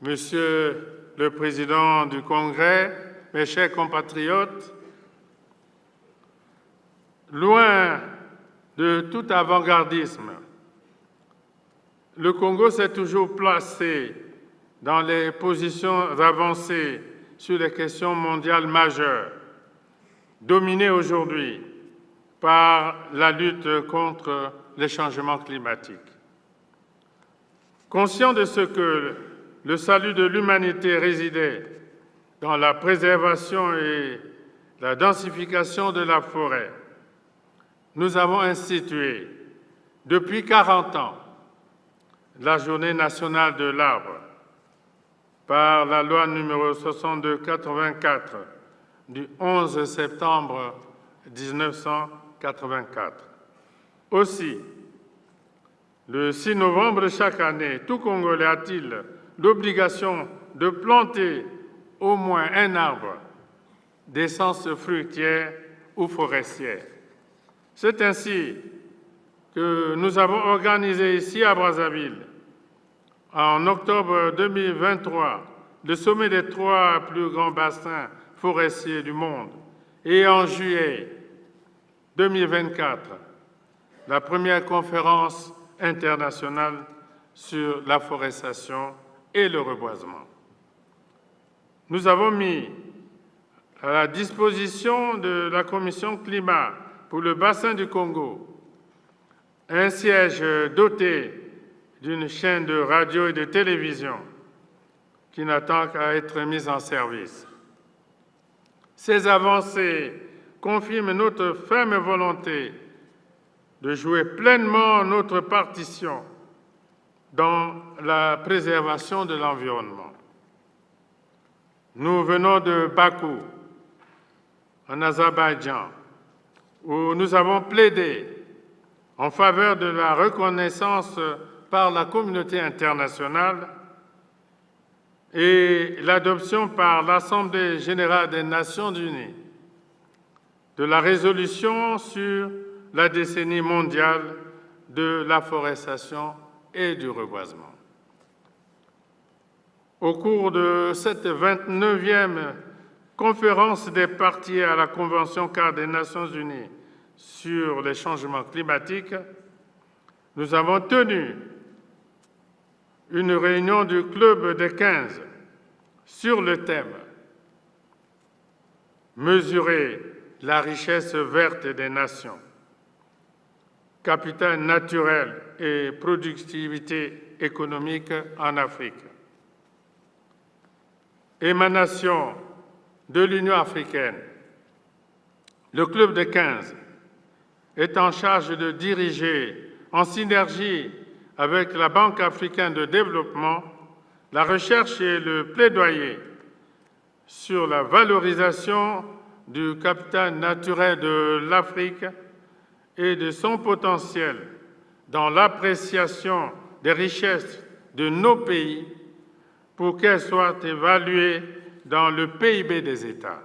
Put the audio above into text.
Monsieur le Président du Congrès, mes chers compatriotes, loin de tout avant-gardisme, le Congo s'est toujours placé dans les positions avancées sur les questions mondiales majeures, dominées aujourd'hui par la lutte contre les changements climatiques. Conscient de ce que le salut de l'humanité résidait dans la préservation et la densification de la forêt, nous avons institué depuis 40 ans la Journée nationale de l'arbre par la loi numéro 62-84 du 11 septembre 1984. Aussi, le 6 novembre chaque année, tout Congolais a-t-il l'obligation de planter au moins un arbre d'essence fruitière ou forestière. C'est ainsi que nous avons organisé ici à Brazzaville, en octobre 2023, le sommet des 3 plus grands bassins forestiers du monde et en juillet 2024, la première conférence internationale sur l'afforestation et le reboisement. Nous avons mis à la disposition de la Commission climat pour le bassin du Congo un siège doté d'une chaîne de radio et de télévision qui n'attend qu'à être mise en service. Ces avancées confirment notre ferme volonté de jouer pleinement notre partition dans la préservation de l'environnement. Nous venons de Bakou, en Azerbaïdjan, où nous avons plaidé en faveur de la reconnaissance par la communauté internationale et l'adoption par l'Assemblée générale des Nations unies de la résolution sur la décennie mondiale de l'afforestation et du reboisement. Au cours de cette 29e conférence des parties à la Convention-cadre des Nations unies sur les changements climatiques, nous avons tenu une réunion du Club des 15 sur le thème « Mesurer la richesse verte des nations, capital naturel et productivité économique en Afrique ». Émanation de l'Union africaine, le Club des 15 est en charge de diriger, en synergie avec la Banque africaine de développement, la recherche et le plaidoyer sur la valorisation du capital naturel de l'Afrique et de son potentiel dans l'appréciation des richesses de nos pays pour qu'elles soient évaluées dans le PIB des États.